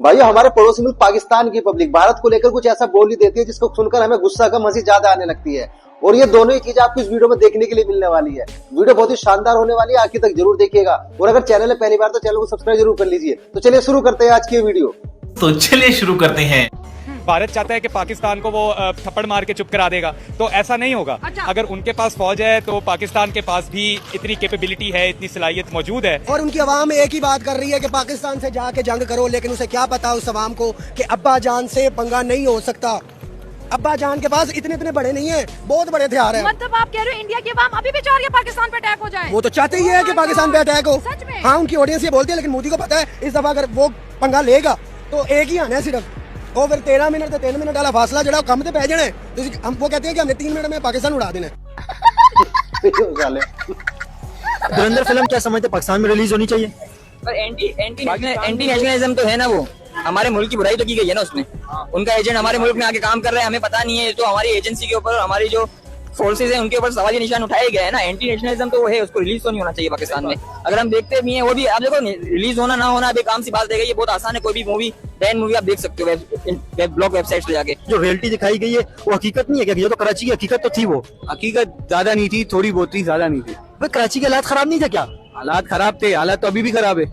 भाई हमारे पड़ोसी मुल्क पाकिस्तान की पब्लिक भारत को लेकर कुछ ऐसा बोल ही देती है जिसको सुनकर हमें गुस्सा का मजीद ज्यादा आने लगती है। और ये दोनों ही चीज आपको इस वीडियो में देखने के लिए मिलने वाली है। वीडियो बहुत ही शानदार होने वाली है, आखिर तक जरूर देखिएगा। और अगर चैनल है पहली बार तो चैनल को सब्सक्राइब जरूर कर लीजिए। तो चलिए शुरू करते हैं आज की वीडियो। तो चलिए शुरू करते हैं। भारत चाहता है कि पाकिस्तान को वो थप्पड़ मार के चुप करा देगा, तो ऐसा नहीं होगा। अगर उनके पास फौज है तो पाकिस्तान के पास भी इतनी कैपेबिलिटी है, इतनी सलाहियत मौजूद है। और उनकी आवाम एक ही बात कर रही है कि पाकिस्तान से जाके जंग करो, लेकिन उसे क्या पता उस आवाम को कि अब्बा जान से पंगा नहीं हो सकता। अब्बा जान के पास इतने बड़े नहीं है, बहुत बड़े हथियार है। मतलब आप कह रहे हो इंडिया की आवाम अभी भी चाह रही है पाकिस्तान पे अटैक हो जाए? वो तो चाहते ही है कि पाकिस्तान पे अटैक हो। सच में? हाँ, उनकी ऑडियंस ये बोलती है, लेकिन मोदी को पता है इस दफा अगर वो पंगा लेगा तो एक ही आना है सिर्फ। और फिर 13 मिनट से 3 मिनट वाला फासला जड़ा कम से पै जाने, तो हम वो कहते हैं कि हमने 3 मिनट में पाकिस्तान उड़ा देना है। धुरंधर फिल्म क्या समझते पाकिस्तान में रिलीज होनी चाहिए? पर एंटी नेशनलिज्म तो है ना, वो हमारे मुल्क की बुराई तो की गई है ना उसमें। उनका एजेंट हमारे मुल्क में आके काम कर रहा है, हमें पता नहीं है। तो हमारी एजेंसी के ऊपर, हमारी जो फोर्सेज है उनके ऊपर सवाल निशान उठाए गए हैं ना। एंटी नेशनलिज्म तो वो है, उसको रिलीज तो नहीं होना चाहिए पाकिस्तान में। अगर हम देखते भी हैं, वो भी आप देखो रिलीज होना ना होना अब एक आम सी बात है। ये बहुत आसान है, कोई भी मूवी बैन मूवी आप देख सकते हो ब्लॉग वेबसाइट पे जाके। जो रियलिटी दिखाई गई है वो हकीकत नहीं है क्या? ये तो कराची की हकीकत तो थी, वो हकीकत ज्यादा नहीं थी, थोड़ी बहुत थी, ज्यादा नहीं थी। भाई कराची के हालात खराब नहीं थे क्या? हालात खराब थे, हालात तो अभी भी खराब है।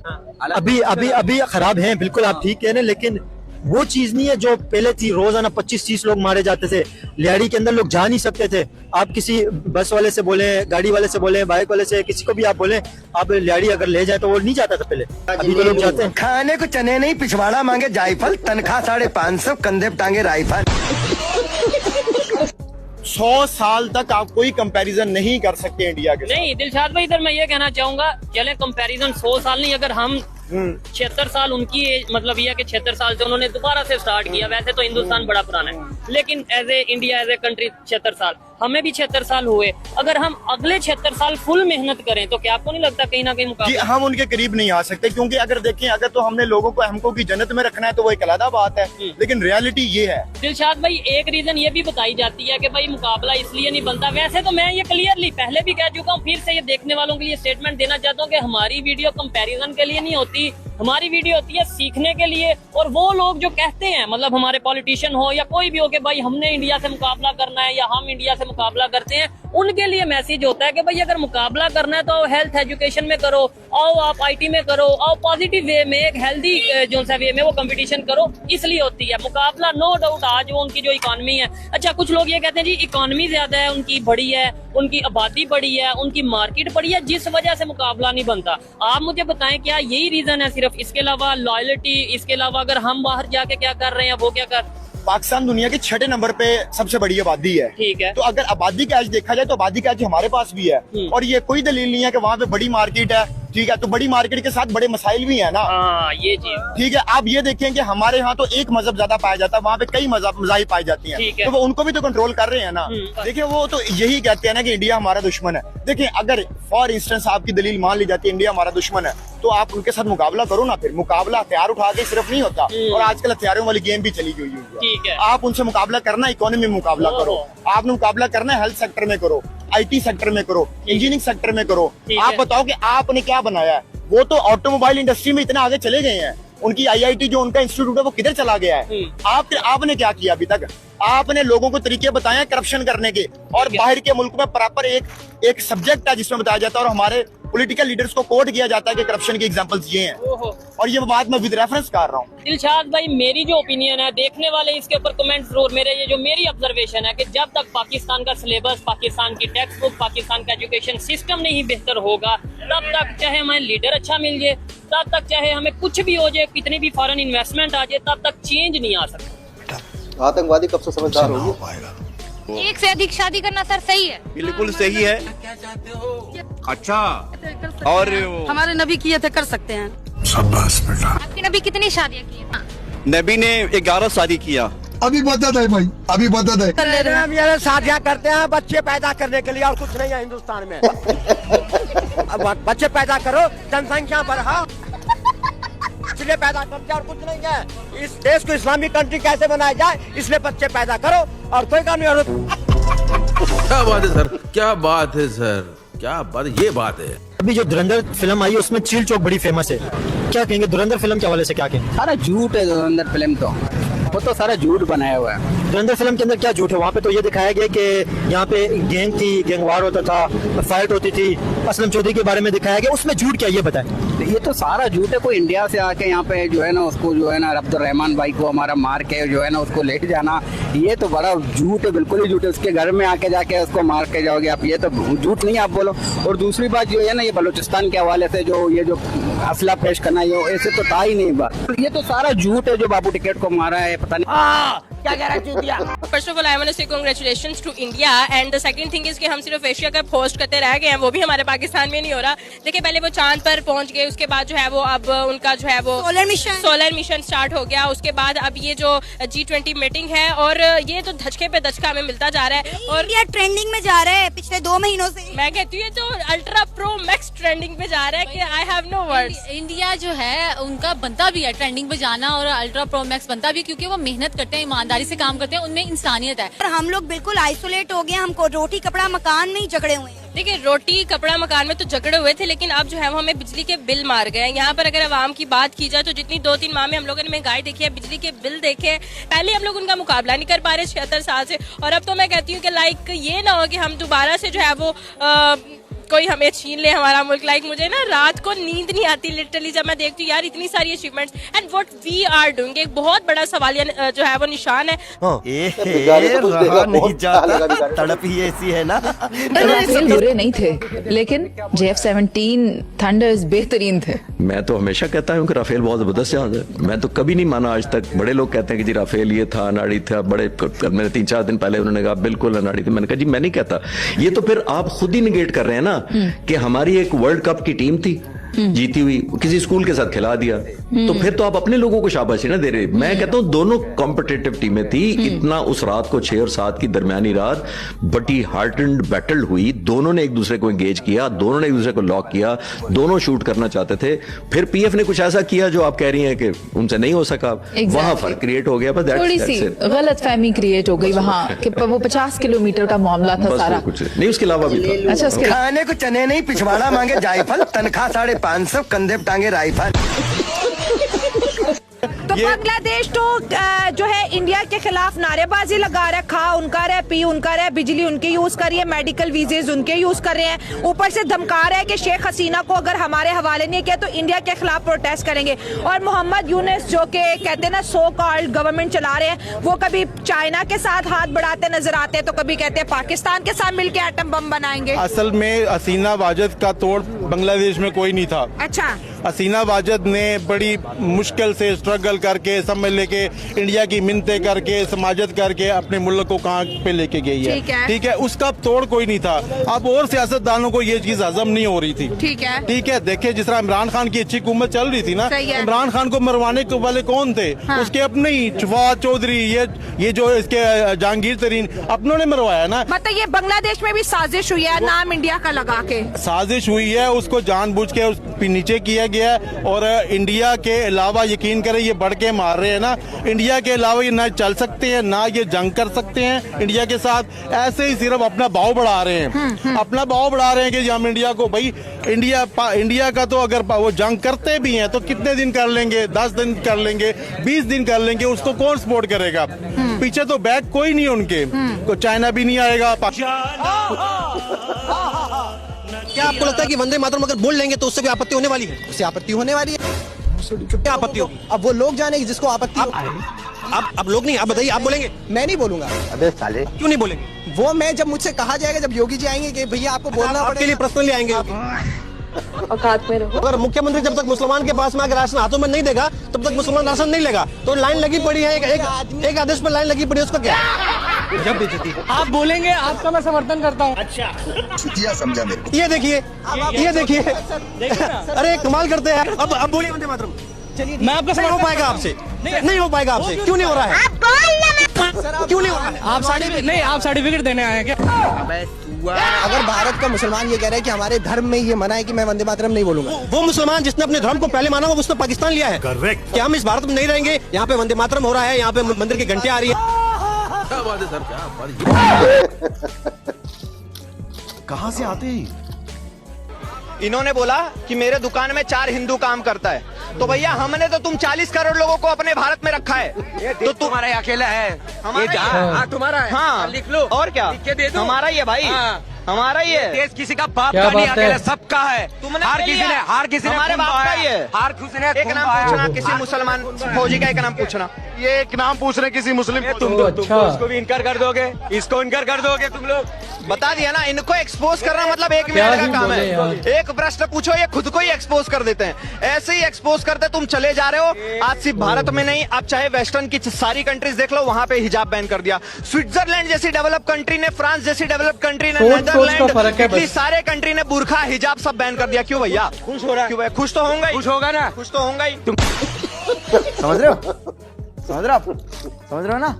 अभी खराब हैं, बिल्कुल आप ठीक कह रहे हैं, लेकिन वो चीज नहीं है जो पहले थी। रोजाना 25-30 लोग मारे जाते थे, लियाड़ी के अंदर लोग जा नहीं सकते थे। आप किसी बस वाले से बोले, गाड़ी वाले से बोले, बाइक वाले से, किसी को भी आप बोले, आप लियाड़ी अगर ले जाए तो वो नहीं जाता था पहले। अभी तो लोग जाते हैं। खाने को चने नहीं, पिछवाड़ा मांगे जायफल, तनख्वाह 550, कंधे पे टांगे राइफल। 100 साल तक आप कोई कंपैरिजन नहीं कर सकते इंडिया के साथ। नहीं दिलशाद भाई, इधर मैं ये कहना चाहूंगा, चले कंपैरिजन 100 साल नहीं, अगर हम 76 साल उनकी एज, मतलब ये कि 76 साल से उन्होंने दोबारा से स्टार्ट किया। वैसे तो हिंदुस्तान बड़ा पुराना है, लेकिन as a India, as a country 76 साल, हमें भी 76 साल हुए। अगर हम अगले 76 साल फुल मेहनत करें तो क्या आपको नहीं लगता कहीं ना कहीं मुकाबला? हम उनके करीब नहीं आ सकते, क्योंकि अगर देखें, अगर तो हमने लोगों को हमको की जन्नत में रखना है तो वो एक अलग बात है, लेकिन रियलिटी ये है। दिलशाद भाई, एक रीजन ये भी बताई जाती है कि भाई मुकाबला इसलिए नहीं बनता। वैसे तो मैं ये क्लियरली पहले भी कह चुका हूँ, फिर से ये देखने वालों के लिए स्टेटमेंट देना चाहता हूँ कि हमारी वीडियो कंपैरिजन के लिए नहीं होती, हमारी वीडियो होती है सीखने के लिए। और वो लोग जो कहते हैं, मतलब हमारे पॉलिटिशियन हो या कोई भी हो, कि भाई हमने इंडिया से मुकाबला करना है या हम इंडिया से मुकाबला करते हैं, उनके लिए मैसेज होता है कि भाई अगर मुकाबला करना है तो हेल्थ एजुकेशन में करो, आओ आप आईटी में करो, आओ पॉजिटिव वे में, एक हेल्दी जो सा वे में वो कंपटीशन करो। इसलिए होती है मुकाबला, नो डाउट। आज वो उनकी जो इकोनॉमी है, अच्छा कुछ लोग ये कहते हैं जी इकोनॉमी ज्यादा है उनकी, बड़ी है, उनकी आबादी बड़ी है, उनकी मार्केट बड़ी है, जिस वजह से मुकाबला नहीं बनता। आप मुझे बताएं क्या यही रीजन है सिर्फ? इसके अलावा लॉयल्टी, इसके अलावा अगर हम बाहर जाके क्या कर रहे हैं, वो क्या कर? पाकिस्तान दुनिया के 6ठे नंबर पे सबसे बड़ी आबादी है, ठीक है। तो अगर आबादी का एज देखा जाए तो आबादी का एज हमारे पास भी है, और ये कोई दलील नहीं है कि वहाँ पे बड़ी मार्केट है, ठीक है। तो बड़ी मार्केट के साथ बड़े मसाइल भी है ना, ये चीज ठीक है। आप ये देखें कि हमारे यहाँ तो एक मजहब ज्यादा पाया जाता है, वहाँ पे कई मजाहिब पाई जाती हैं, तो वो उनको भी तो कंट्रोल कर रहे हैं ना। देखिए वो तो यही कहते हैं ना कि इंडिया हमारा दुश्मन है। देखिए अगर फॉर इंस्टेंस आपकी दलील मान ली जाती है इंडिया हमारा दुश्मन है, तो आप उनके साथ मुकाबला करो ना। फिर मुकाबला हथियार उठा के सिर्फ नहीं होता, और आजकल हथियारों वाली गेम भी चली हुई है। आप उनसे मुकाबला करना, इकोनॉमी में मुकाबला करो। आपने मुकाबला करना है हेल्थ सेक्टर में करो, आईटी सेक्टर में करो, इंजीनियरिंग सेक्टर में करो। आप बताओ कि आपने क्या बनाया है? वो तो ऑटोमोबाइल इंडस्ट्री में इतना आगे चले गए हैं, उनकी आईआईटी जो उनका इंस्टीट्यूट है वो किधर चला गया है? आपने क्या किया अभी तक? आपने लोगों को तरीके बताए करप्शन करने के, और बाहर के मुल्क में प्रॉपर एक सब्जेक्ट है जिसमें बताया जाता है, और हमारे पॉलिटिकल लीडर्स को कोट किया जाता है कि करप्शन के एग्जांपल्स ये हैं। और ये बात मैं विद रेफरेंस कर रहा हूँ। दिलशाद भाई, मेरी जो ओपिनियन है, देखने वाले इसके ऊपर कमेंट जरूर, मेरी ऑब्जर्वेशन है कि जब तक पाकिस्तान का सिलेबस, पाकिस्तान की टेक्स्ट बुक, पाकिस्तान का एजुकेशन सिस्टम नहीं बेहतर होगा, तब तक चाहे हमें लीडर अच्छा मिल जाए, तब तक चाहे हमें कुछ भी हो जाए, कितनी भी फॉरेन इन्वेस्टमेंट आ जाए, तब तक चेंज नहीं आ सकता। आतंकवादी कब से समझदार होगी? एक से अधिक शादी करना सर सही है? बिल्कुल सही है। अच्छा, और हमारे नबी किए थे, कर सकते हैं। शाबाश बेटा। आपके नबी कितनी शादियाँ की? नबी ने 11 शादी किया। अभी बदत है भाई, अभी बदत है। हम ये शादियाँ करते हैं बच्चे पैदा करने के लिए, और कुछ नहीं है हिंदुस्तान में। अब बच्चे पैदा करो, जनसंख्या बढ़ाओ, इसलिए पैदा करते, और कुछ नहीं है। इस देश को इस्लामिक कंट्री कैसे बनाया जाए, इसलिए बच्चे पैदा करो, और कोई काम नहीं। क्या बात है सर, क्या बात है सर, क्या बात, ये बात है। अभी जो धुरंधर फिल्म आई उसमें चील चौक बड़ी फेमस है, क्या कहेंगे धुरंधर फिल्म के हवाले से, क्या कहेंगे? सारा झूठ है धुरंधर फिल्म तो, वो तो सारा झूठ बनाया हुआ है। धुरंधर फिल्म के अंदर क्या झूठ है? वहाँ पे तो ये दिखाया गया कि यहाँ पे गैंग थी, गैंगवार होता था, फाइट होती थी, असलम चौधरी के बारे में दिखाया गया, उसमें झूठ क्या ये बताएं? ये तो सारा झूठ है। कोई इंडिया से आके यहाँ पे जो है ना उसको जो है ना अब्दुल रहमान भाई को हमारा मार के जो है ना उसको ले जाना, ये तो बड़ा झूठ है, बिल्कुल ही झूठ है। उसके घर में आके जाके उसको मार के जाओगे आप, ये तो झूठ नहीं आप बोलो। और दूसरी बात जो है ना ये बलूचिस्तान के हवाले से जो ये जो असला पेश करना ये ऐसे तो था ही नहीं बात, ये तो सारा झूठ है। जो बाबू टिकट को मारा है पता नहीं क्या कह रहा है। First of all I want to say congratulations to India and the second thing is कि हम सिर्फ एशिया कप होस्ट करते रह गए हैं, वो भी हमारे पाकिस्तान में नहीं हो रहा। देखिए पहले वो चांद पर पहुंच गए, उसके बाद जो है वो अब उनका जो है वो सोलर मिशन स्टार्ट हो गया, उसके बाद अब ये जो G20 मीटिंग है और ये तो धचके पे धचका हमें मिलता जा रहा है और इंडिया ट्रेंडिंग में जा रहा है पिछले 2 महीनों से। मैं कहती हूँ ये तो अल्ट्रा प्रो मैक्स ट्रेंडिंग पे जा रहा है कि I have no words. India जो है उनका बनता भी है ट्रेंडिंग पे जाना और अल्ट्रा प्रो मैक्स बनता भी, क्योंकि वो मेहनत करते हैं, ईमानदारी से काम करते हैं, उनमें इंसानियत है। और हम लोग बिल्कुल आइसोलेट हो गए, हमको रोटी कपड़ा मकान में ही जकड़े हुए हैं। देखिए रोटी कपड़ा मकान में तो झगड़े हुए थे, लेकिन अब जो है वो हमें बिजली के बिल मार गए हैं। यहाँ पर अगर आवाम की बात की जाए तो जितनी 2-3 माह में हम लोगों ने महंगाई देखी है, बिजली के बिल देखे, पहले हम लोग उनका मुकाबला नहीं कर पा रहे 76 साल से। और अब तो मैं कहती हूँ कि लाइक ये ना हो कि हम दोबारा से जो है वो कोई हमें छीन ले हमारा मुल्क। लाइक मुझे ना रात को नींद नहीं आती लिटरली जब मैं देखती हूँ यार इतनी सारी achievements and what we are doing. एक बहुत बड़ा सवालिया जो है वो निशान है। नहीं जाता, तड़प ही ऐसी है ना। राफेल बुरे नहीं थे, लेकिन JF-17 थंडर्स बेहतरीन थे। मैं तो हमेशा कहता हूँ कि राफेल बहुत जबरदस्त जहाज है। मैं तो कभी नहीं माना आज तक। बड़े लोग कहते हैं कि जी राफेल ये था, अनाड़ी था, बड़े मैंने 3-4 दिन पहले उन्होंने कहा बिल्कुल अनाड़ी थी। मैंने कहा जी मैं नहीं कहता, ये तो फिर आप खुद ही निगेट कर रहे हैं ना कि हमारी एक वर्ल्ड कप की टीम थी जीती हुई, किसी स्कूल के साथ खिला दिया, तो फिर तो आप अपने लोगों को शाबाशी ना दे रहे। मैं कहता हूं दोनों कॉम्पिटिटिव टीमें थी। इतना उस रात को 6 और 7 की दरमियानी रात बड़ी हार्ट एंड बैटल हुई, दोनों ने एक दूसरे को एंगेज किया, दोनों ने एक दूसरे को लॉक किया, दोनों शूट करना चाहते थे। फिर पीएफ ने कुछ ऐसा किया जो आप कह रही हैं कि उनसे नहीं हो सका, वहां फर्क क्रिएट हो गया। बस थोड़ी सी गलतफहमी क्रिएट हो गई वहाँ कि वो 50 किलोमीटर का मामला था सारा, कुछ नहीं उसके अलावा भी था। अच्छा उसके खाने को चने नहीं पिछवाड़ा मांगे जायफल, तनख्वाह 550, कंधे टांगे राइफल। तो बांग्लादेश तो जो है इंडिया के खिलाफ नारेबाजी लगा रहा है, खा उनका रहा, पी उनका रहा, बिजली उनके यूज कर रही है, मेडिकल वीजेज उनके यूज कर रहे हैं, ऊपर से धमका रहा है कि शेख हसीना को अगर हमारे हवाले नहीं किया तो इंडिया के खिलाफ प्रोटेस्ट करेंगे। और मोहम्मद यूनुस जो के कहते हैं ना सो कॉल्ड गवर्नमेंट चला रहे हैं, वो कभी चाइना के साथ हाथ बढ़ाते नजर आते हैं तो कभी कहते हैं पाकिस्तान के साथ मिलकर एटम बम बनाएंगे। असल में हसीना वाजद का तोड़ बांग्लादेश में कोई नहीं था। अच्छा, हसीना वाजद ने बड़ी मुश्किल से स्ट्रगल करके सब में लेके इंडिया की मिन्नतें करके समाजत करके अपने मुल्क को कहाँ पे लेके गई है। ठीक है, उसका तोड़ कोई नहीं था। अब और सियासतदानों को ये चीज हजम नहीं हो रही थी। ठीक है, देखिए जिस तरह इमरान खान की अच्छी हुकूमत चल रही थी ना, इमरान खान को मरवाने के वाले कौन थे? उसके अपने ही फवाद चौधरी, ये जो इसके जहांगीर तरीन अपनों ने मरवाया ना। मतलब ये बांग्लादेश में भी साजिश हुई है नाम इंडिया का लगा के, साजिश हुई है, उसको जानबूझ के नीचे किया गया है। और इंडिया के अलावा यकीन करें ये बढ़ के मार रहे हैं ना, इंडिया के अलावा ये ना चल सकते हैं ना ये जंग कर सकते हैं इंडिया के साथ। ऐसे ही सिर्फ अपना भाव बढ़ा रहे हैं, अपना भाव बढ़ा रहे हैं कि हम इंडिया को, भाई इंडिया का तो अगर वो जंग करते भी हैं तो कितने दिन कर लेंगे? 10 दिन कर लेंगे, 20 दिन कर लेंगे, उसको कौन सपोर्ट करेगा? पीछे तो बैक कोई नहीं उनके, तो चाइना भी नहीं आएगा। क्या आपको लगता है कि वंदे मातरम अगर बोल लेंगे तो उससे भी आपत्ति होने वाली है? उससे आपत्ति होने वाली है। क्या आपत्ति होगी? अब वो लोग जाने जिसको आपत्ति हो। अब लोग नहीं, आप बताइए, आप बोलेंगे? मैं नहीं बोलूंगा। अबे साले क्यों नहीं बोलेंगे? वो मैं जब मुझसे कहा जाएगा, जब योगी जी आएंगे कि भैया आपको बोलना पड़ेगा, आपके लिए पर्सनली आएंगे। औकात में रहो। अगर मुख्यमंत्री जब तक मुसलमान के पास में आकर राशन हाथों में नहीं देगा तब तक मुसलमान राशन नहीं लेगा। तो लाइन लगी पड़ी है, एक आदेश पर लाइन लगी पड़ी है, उसका क्या? जब बेइज्जती आप बोलेंगे आपका मैं समर्थन करता हूँ। अच्छा समझा मेरे। ये देखिए अरे कमाल करते हैं। अब बोलिए वंदे मातरम। मैं आपका समर्थन हो पाएगा आपसे? नहीं हो पाएगा आपसे। क्यों नहीं हो रहा है? क्यों नहीं हो रहा है? आप सर्टिफिकेट देने आए हैं क्या? अगर भारत का मुसलमान ये कह रहा है कि हमारे धर्म में ये मना है कि मैं वंदे मातरम नहीं बोलूंगा, वो मुसलमान जिसने अपने धर्म को पहले माना वो उसने पाकिस्तान लिया है। करेक्ट। क्या हम इस भारत में नहीं रहेंगे? यहाँ पे वंदे मातरम हो रहा है, यहाँ पे मंदिर की घंटियां आ रही है। क्या बात है सर, क्या कहाँ से आते हैं? इन्होंने बोला कि मेरे दुकान में 4 हिंदू काम करता है, तो भैया हमने तो तुम 40 करोड़ लोगों को अपने भारत में रखा है, तो तुम्हारा अकेला है, हमारा तुम्हारा है, हाँ लिख लो और क्या, हमारा ही है भाई, हमारा ही है। देश किसी का बाप का नहीं, अकेला सबका है। तुमने हर किसी ने हमारे बाप का ही है। हर किसी ने एक नाम पूछना किसी मुसलमान फौजी का, एक नाम पूछना, ये एक नाम पूछ रहे किसी मुस्लिम, तुम उसको भी इनकार कर दोगे, इसको इनकार कर दोगे तुम लोग। बता दिया ना, इनको एक्सपोज करना मतलब 1 मिनट का काम है। एक प्रश्न पूछो, ये खुद को ही एक्सपोज कर देते हैं, ऐसे ही एक्सपोज करते तुम चले जा रहे हो। आज सिर्फ भारत में नहीं, आप चाहे वेस्टर्न की सारी कंट्रीज देख लो, वहां पे हिजाब बैन कर दिया। स्विट्जरलैंड जैसी डेवलप कंट्री ने, फ्रांस जैसी डेवलप कंट्री ने, नेदरलैंड, इटली, सारे कंट्री ने बुरखा हिजाब सब बैन कर दिया। क्यों भैया खुश हो रहा है? क्यों भैया खुश तो होगा ही, खुश होगा ना, खुश तो होगा ही। तुम समझ रहे हो, समझ रहे हो ना?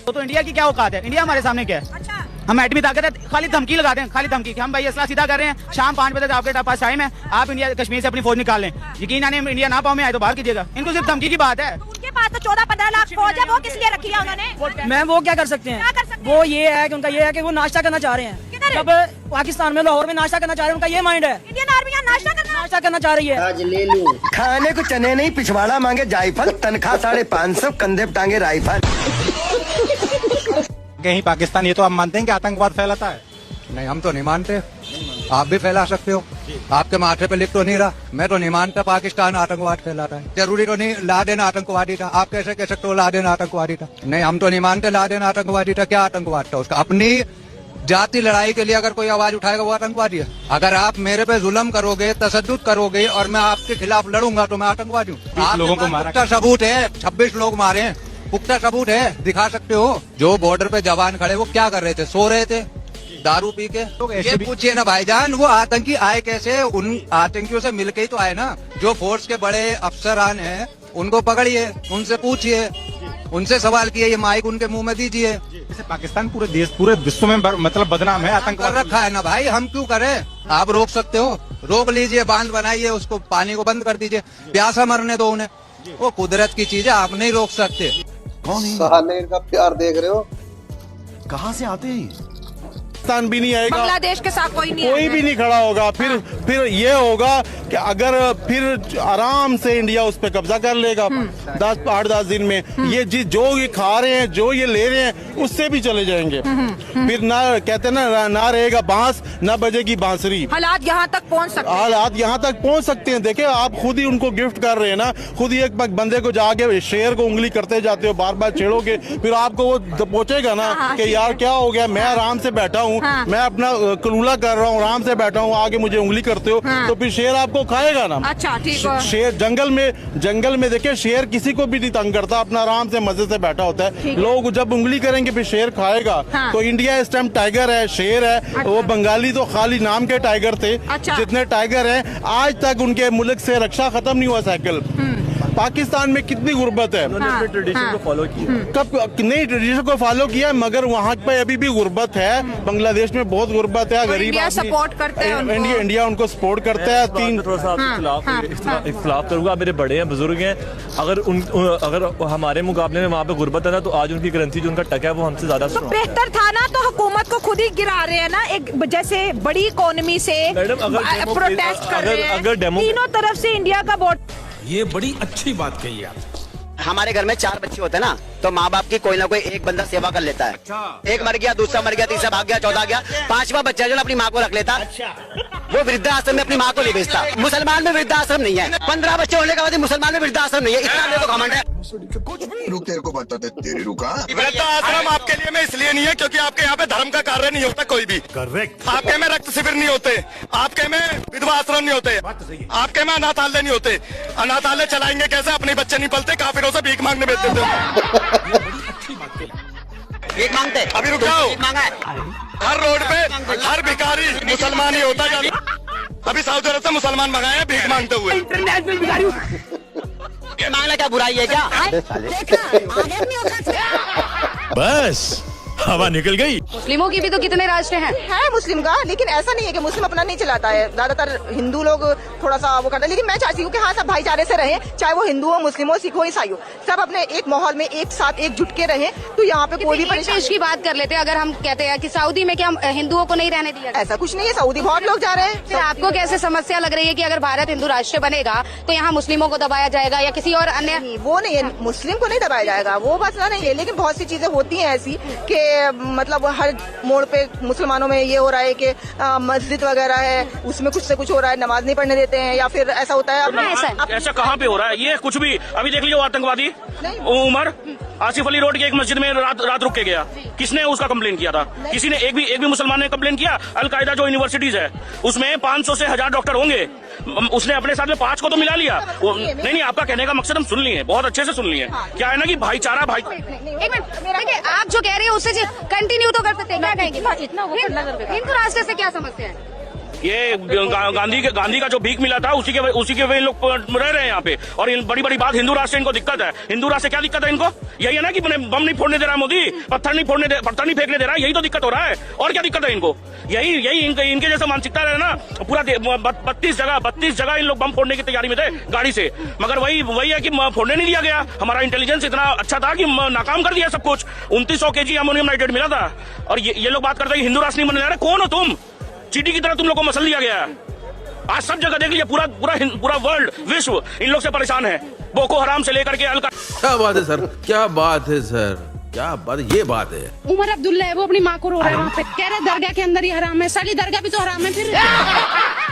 तो इंडिया की क्या औकात है? इंडिया हमारे सामने क्या है? अच्छा। हम एटमी ताकत है, खाली धमकी लगाते हैं, खाली धमकी कि हम भाई असला सीधा कर रहे हैं, शाम 5 बजे आपके पास टाइम है, आप इंडिया कश्मीर से अपनी फौज निकाल लें। यकीन आने इंडिया ना पाओ में आए तो बाहर कीजिएगा। इनको सिर्फ धमकी की बात है। उनके पास तो 14-15 लाख फौज है, वो किस लिए रखी है उन्होंने? मैम वो क्या कर सकते हैं? वो ये है कि उनका ये है कि वो नाश्ता करना चाह रहे हैं। जब पाकिस्तान में लाहौर में नाश्ता करना चाह रहे हैं, उनका ये माइंड है। इंडियन आर्मी यहाँ नाश्ता करना चाह रही है। आज ले लूं। खाने को चने नहीं, पिछवाड़ा मांगे जायफल, तनख्वाह 550, कंधे पे टांगे राइफल। कहीं पाकिस्तान ये तो आप मानते हैं कि आतंकवाद फैलाता है? नहीं, हम तो नहीं मानते। आप भी फैला सकते हो, आपके माथे पे लिख तो नहीं रहा। मैं तो नहीं मानता पाकिस्तान आतंकवाद फैलाता है। जरूरी तो नहीं लादेन आतंकवादी था, आप कैसे कह सकते हो लादेन आतंकवादी था? नहीं, हम तो नहीं मानते लादेन आतंकवादी था। क्या आतंकवाद था उसका? अपनी जाति लड़ाई के लिए अगर कोई आवाज उठाएगा वो आतंकवादी है। अगर आप मेरे पे जुल्म करोगे, तशद्दुद करोगे और मैं आपके खिलाफ लड़ूंगा तो मैं आतंकवादी हूँ। आप लोगों को पुख्ता सबूत है, 26 लोग मारे हैं, पुख्ता सबूत है, दिखा सकते हो। जो बॉर्डर पे जवान खड़े वो क्या कर रहे थे? सो रहे थे दारू पी के। ये पूछिए ना भाईजान, वो आतंकी आए कैसे? उन आतंकियों से मिलके ही तो आए ना। जो फोर्स के बड़े अफसरान हैं उनको पकड़िए, उनसे पूछिए, उनसे सवाल किए, ये माइक उनके मुंह में दीजिए। जैसे पाकिस्तान पूरे देश, पूरे विश्व में मतलब बदनाम है, आतंकवाद रखा है ना भाई, हम क्यों करें? आप रोक सकते हो, रोक लीजिए, बांध बनाइए, उसको पानी को बंद कर दीजिए, प्यासा मरने दो उन्हें। वो कुदरत की चीज है, आप नहीं रोक सकते। साले इनका प्यार देख रहे हो, कहाँ से आते हैं? पाकिस्तान भी नहीं आएगा, बांग्लादेश के साथ कोई भी नहीं खड़ा होगा। फिर ये होगा कि अगर फिर आराम से इंडिया उस पर कब्जा कर लेगा 8-10 दिन में। ये जो ये खा रहे हैं, जो ये ले रहे हैं, उससे भी चले जाएंगे। फिर ना कहते ना रहेगा बांस, ना बजेगी बांसुरी। हालात यहाँ तक पहुँच सकते हैं। देखिए आप खुद ही उनको गिफ्ट कर रहे हैं ना, खुद ही एक बंदे को जाके शेर को उंगली करते जाते हो, बार बार छेड़ोगे, फिर आपको वो पहुंचेगा ना कि यार क्या हो गया, मैं आराम से बैठा हूँ, मैं अपना कलूला कर रहा हूँ, आराम से बैठा हूँ, आगे मुझे उंगली करते हो, तो फिर शेर आपको खाएगा ना। अच्छा ठीक है। शेर जंगल में देखिए, शेर किसी को भी नहीं तंग करता, अपना आराम से मजे से बैठा होता है। लोग जब उंगली करेंगे फिर शेर खाएगा। तो इंडिया इस टाइम टाइगर है, शेर है। अच्छा। वो बंगाली तो खाली नाम के टाइगर थे। अच्छा। जितने टाइगर हैं आज तक उनके मुल्क से रक्षा खत्म नहीं हुआ साइकिल। पाकिस्तान में कितनी गुर्बत है, ट्रेडिशन को फॉलो किया, कब नहीं ट्रेडिशन को फॉलो किया, मगर वहाँ पे अभी भी गुर्बत है। बांग्लादेश में बहुत गुर्बत है, गरीब इंडिया सपोर्ट करते हैं, इंडिया उनको सपोर्ट करता है। थोड़ा सा इख्तिलाफ करूंगा, मेरे बड़े हैं, बुजुर्ग हैं, अगर हमारे मुकाबले में वहाँ पे गुर्बत है ना, तो आज उनकी करेंसी जो उनका टका है वो हमसे ज्यादा तो बेहतर था ना। तो हुकूमत को खुद ही गिरा रहे हैं ना, एक जैसे बड़ी इकोनॉमी से प्रोटेस्ट कर रहे हैं, तीनों तरफ से इंडिया का वोट। ये बड़ी अच्छी बात कही आप। हमारे घर में 4 बच्चे होते हैं ना, तो माँ बाप की कोई ना कोई एक बंदा सेवा कर लेता है। एक मर गया, दूसरा मर गया, तीसरा भाग गया, चौथा गया, 5वां बच्चा जो अपनी माँ को रख लेता। वो वृद्धाश्रम में अपनी माँ को नहीं भेजता। मुसलमान में वृद्धाश्रम नहीं है, 15 बच्चे होने के बाद मुसलमान में वृद्धाश्रम नहीं है। इतना मेरे को घमंड है। कुछ भी रुक, तेरे को बताते तेरे रुका। वृद्धाश्रम आपके लिए में इसलिए नहीं है क्योंकि आपके यहाँ पे धर्म का कार्य नहीं होता कोई भी। करेक्ट। आपके में रक्त शिविर नहीं होते, आपके में विधवा आश्रम नहीं होते, आपके में अनाथालय नहीं होते। अनाथालय चलाएंगे कैसे? अपने बच्चे नहीं पलते, काफिरों से भीख मांगने भेज देते हो। भीख मांगते अभी रुक जाओ। मांगा है हर रोड पे हर भिखारी मुसलमान ही होता है। अभी सऊदी अरब से मुसलमान मंगाए हैं भीख मांगते हुए। इंटरनेशनल भिखारी मांगना क्या बुराई है क्या? बस हवा निकल गई। मुस्लिमों की भी तो कितने राष्ट्र हैं। है मुस्लिम का, लेकिन ऐसा नहीं है कि मुस्लिम अपना नहीं चलाता है। ज्यादातर हिंदू लोग थोड़ा सा वो करते हैं, लेकिन मैं चाहती हूँ कि हाँ सब भाईचारे से रहें, चाहे वो हिंदू हो, मुस्लिम हो, सिख हो, ईसाई हो, सब अपने एक माहौल में एक साथ एकजुट के रहें। तो यहाँ पे कोई भी देश की बात कर लेते हैं, अगर हम कहते हैं कि सऊदी में क्या हिंदुओं को नहीं रहने दिया, ऐसा कुछ नहीं है। सऊदी बहुत लोग जा रहे हैं। फिर आपको कैसे समस्या लग रही है कि अगर भारत हिंदू राष्ट्र बनेगा तो यहाँ मुस्लिमों को दबाया जाएगा या किसी और अन्य? वो नहीं है, मुस्लिम को नहीं दबाया जाएगा, वो मसला नहीं है। लेकिन बहुत सी चीजें होती हैं ऐसी कि मतलब हर मोड़ पे मुसलमानों में ये हो रहा है कि मस्जिद वगैरह है उसमें कुछ से कुछ हो रहा है, नमाज नहीं पढ़ने देते हैं, या फिर ऐसा होता है। ऐसा कहाँ पे हो रहा है? ये कुछ भी अभी देख लीजिए, आतंकवादी उमर आसिफ अली रोड की एक मस्जिद में रात रुक के गया, किसने उसका कंप्लेन किया था? किसी ने एक भी मुसलमान ने कंप्लेन किया? अलकायदा जो यूनिवर्सिटीज है उसमें 500 से 1000 डॉक्टर होंगे, उसने अपने साथ में 5 को तो मिला लिया। नहीं, आपका कहने का मकसद हम सुन लिए, बहुत अच्छे से सुन लिए। क्या है ना कि भाईचारा एक मिनट देखिए, आप जो कह रहे हैं उससे कंटिन्यू तो कर सकते हैं, क्या कहेंगे? हिंदू राष्ट्र से क्या समस्या है? ये गांधी का जो भीख मिला था उसी के वे लोग रह रहे हैं यहाँ पे। और बड़ी बात, हिंदू राष्ट्र इनको दिक्कत है। हिंदू राष्ट्र क्या दिक्कत है इनको? यही है ना कि बम नहीं फोड़ने दे रहा है मोदी, पत्थर नहीं फेंकने दे रहा है, यही तो दिक्कत हो रहा है। और क्या दिक्कत है इनको? यही इनके जैसा मानसिकता रहे ना, पूरा 32 जगह इन लोग बम फोड़ने की तैयारी में थे गाड़ी से, मगर वही है कि फोड़ने नहीं दिया गया। हमारा इंटेलिजेंस इतना अच्छा था कि नाकाम कर दिया सब कुछ। 2900 kg अमोनियम नाइट्रेट मिला था। और ये लोग बात करते हैं कि हिंदू राष्ट्र नहीं बनने जा रहे। कौन हो तुम? चीटी की तरह तुम लोग को मसल दिया गया है। आज सब जगह देख लीजिए, पूरा वर्ल्ड, विश्व इन लोग से परेशान है, बोको हराम से लेकर के क्या बात है सर, क्या बात है सर, क्या बात, ये बात है। उमर अब्दुल्ला है, वो अपनी माँ को रो रहा है वहाँ पे, कह रहे दरगाह के अंदर ही हराम है। साली दरगाह भी तो हराम है फिर।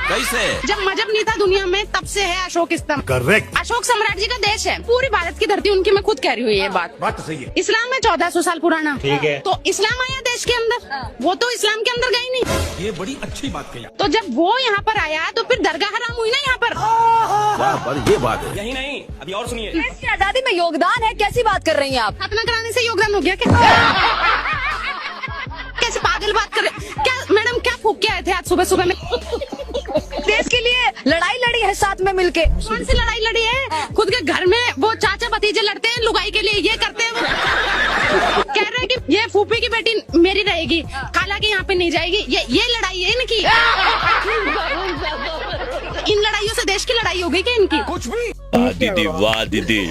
कैसे? जब मजहब नहीं था दुनिया में तब से है अशोक स्तंभ। करेक्ट। अशोक सम्राट जी का देश है, पूरी भारत की धरती उनकी, मैं खुद कह रही हूँ ये बात तो सही है। इस्लाम है 1400 साल पुराना, ठीक है। तो इस्लाम आया देश के अंदर, वो तो इस्लाम के अंदर गई नहीं। ये बड़ी अच्छी बात कही। तो जब वो यहाँ पर आया तो फिर दरगाह हराम हुई ना यहाँ पर। क्या बात, ये बात है। यही नहीं, अभी और सुनिए। देश की आजादी में योगदान है, कैसी बात कर रही हैं आप? खतना कराने से योगदान हो गया क्या? कैसे पागल बात कर रहे? क्या मैडम, क्या फूक के आए थे आज सुबह में? देश के लिए लड़ाई लड़ी है साथ में मिलके। कौन सी लड़ाई लड़ी है? खुद के घर में वो चाचा भतीजे लड़ते हैं लुगाई के लिए, ये करते हैं। कह रहे हैं कि ये फूफी की बेटी मेरी रहेगी, खाला के यहाँ पे नहीं जाएगी। ये लड़ाई है इनकी। इन लड़ाइयों से देश की लड़ाई हो गई क्या इनकी? कुछ भी। दीदी वाह दीदी,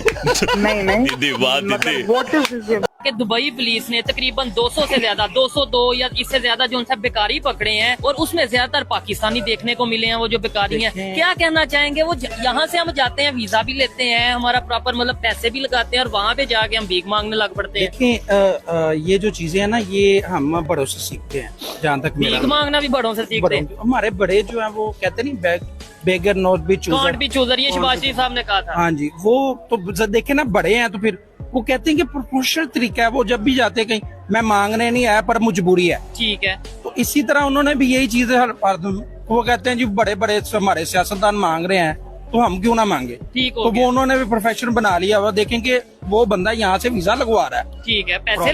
नहीं दीदी वाह दीदी। कि दुबई पुलिस ने तकरीबन 200 से ज्यादा 202 या इससे ज्यादा जो उनसे बेकारी पकड़े हैं, और उसमें ज्यादातर पाकिस्तानी देखने को मिले हैं वो जो बेकारी हैं। क्या कहना चाहेंगे? वो यहाँ से हम जाते हैं, वीजा भी लेते हैं, हमारा प्रॉपर मतलब पैसे भी लगाते हैं, और वहाँ पे जाके हम भीख मांगने लग पड़ते हैं। देखिए ये जो चीजें है ना, ये हम बड़ों से सीखते हैं। जहाँ तक भीख मांगना भी बड़ों से सीखते हैं। हमारे बड़े जो है वो कहते नहीं, बेगर नॉट बी चूजर, ये शिवाजी जी साहब ने कहा था। हाँ जी, वो तो देखे ना, बड़े हैं तो फिर वो कहते हैं कि प्रोफेशनल तरीका है, वो जब भी जाते कहीं, मैं मांगने नहीं आया पर मजबूरी है। ठीक है, तो इसी तरह उन्होंने भी यही चीज, वो कहते हैं जी बड़े हमारे सियासतदान मांग रहे हैं तो हम क्यों ना मांगे। ठीक हो तो गया। वो उन्होंने भी प्रोफेशन बना लिया हुआ। देखेंगे वो बंदा यहाँ से वीजा लगवा रहा है, ठीक है, पैसे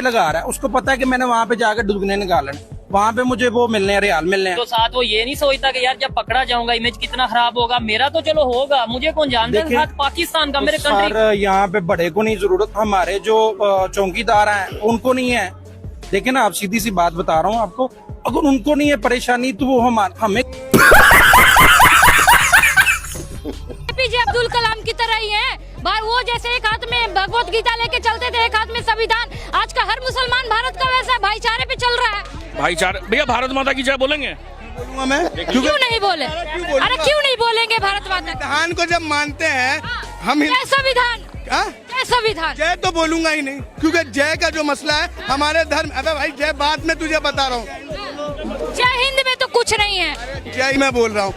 लगा रहा है, उसको पता है कि मैंने वहाँ पे जाकर दुगने निकालने, वहाँ पे मुझे वो मिलने हैं, रियाल मिलने हैं। तो साथ वो ये नहीं सोचता कि यार जब पकड़ा जाऊंगा इमेज कितना खराब होगा, मेरा तो चलो होगा, मुझे कौन जानता है साथ पाकिस्तान का, मेरे कंट्री। यहाँ पे बड़े को नहीं जरूरत, हमारे जो चौकीदार हैं उनको नहीं है। देखिए ना, आप सीधी सी बात बता रहा हूँ आपको, अगर उनको नहीं है परेशानी तो वो हमें एपीजे अब्दुल कलाम की तरह ही है। बार वो जैसे एक हाथ में भगवत गीता लेके चलते थे, एक हाथ में संविधान। आज का हर मुसलमान भारत का वैसा भाईचारे पे चल रहा है। भाईचारा भैया, भारत माता की जय बोलेंगे? बोलूंगा मैं। क्यों नहीं बोले? अरे क्यों नहीं बोलेंगे भारत माता? संविधान को जब मानते हैं हम, संविधान संविधान जय तो बोलूंगा ही नहीं, क्योंकि जय का जो मसला है हमारे धर्म। अबे भाई, जय बाद में तुझे बता रहा हूँ, जय हिंद में तो कुछ नहीं है। जय मैं बोल रहा हूँ।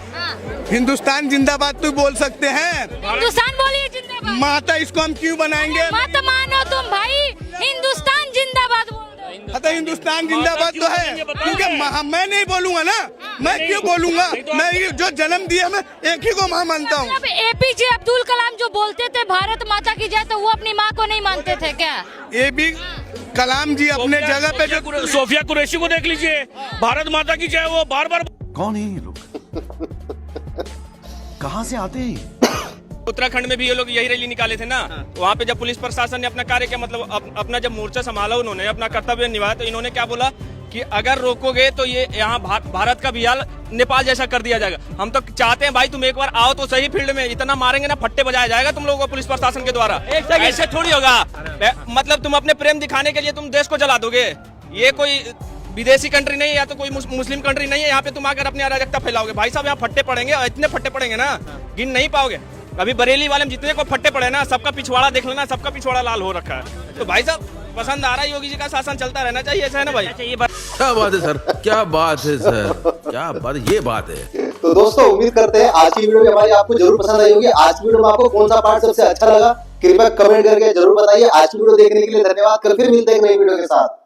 हिंदुस्तान जिंदाबाद तो बोल सकते हैं। हिंदुस्तान बोलिए जिंदाबाद। माता इसको हम क्यों बनाएंगे? मत मानो तुम भाई, हिंदुस्तान जिंदाबाद बोल दो। तो हिंदुस्तान जिंदाबाद तो है, क्योंकि मैं नहीं बोलूंगा ना, मैं क्यों बोलूंगा? मैं जो जन्म दिया मैं एक ही को माँ मानता हूँ। एपीजे अब्दुल कलाम जो बोलते थे भारत माता की जय, तो वो अपनी माँ को नहीं मानते थे क्या? ये भी कलाम जी अपने जगह पे जो सोफिया कुरैशी को देख लीजिए, भारत माता की जय वो बार बार। कौन है ये लोग? कहाँ से आते हैं? उत्तराखंड में भी ये लोग यही रैली निकाले थे ना, वहाँ पे जब पुलिस प्रशासन ने अपना कार्य किया, मतलब अपना जब मोर्चा संभाला, उन्होंने अपना कर्तव्य निभाया, तो इन्होंने क्या बोला कि अगर रोकोगे तो ये यहाँ भारत का भी हाल नेपाल जैसा कर दिया जाएगा। हम तो चाहते हैं भाई तुम एक बार आओ तो सही फील्ड में, इतना मारेंगे ना फट्टे बजाया जाएगा तुम लोगों को पुलिस प्रशासन के द्वारा। ऐसे थोड़ी होगा, मतलब तुम अपने प्रेम दिखाने के लिए तुम देश को जला दोगे। ये कोई विदेशी कंट्री नहीं है या तो कोई मुस्लिम कंट्री नहीं है, यहाँ पे तुम आकर अपनी अराजकता फैलाओगे। भाई साहब यहाँ फट्टे पड़ेंगे, इतने फट्टे पड़ेंगे ना गिन नहीं पाओगे। अभी बरेली वाले में जितने को फट्टे पड़े ना, सबका पिछवाड़ा देख लेना, सबका पिछवाड़ा लाल हो रखा है। तो भाई साहब पसंद आ रहा है, योगी जी का शासन चलता रहना चाहिए, ऐसा है ना भाई? क्या बात है सर, क्या बात है सर, क्या बात, ये बात है। तो दोस्तों उम्मीद करते हैं आज की वीडियो भी हमारी आपको जरूर पसंद आई होगी। आज की वीडियो में आपको कौन सा पार्ट सबसे अच्छा लगा, कृपया कमेंट करके जरूर बताइए। आज की वीडियो देखने के लिए धन्यवाद। कल फिर मिलते हैं एक नई वीडियो के साथ।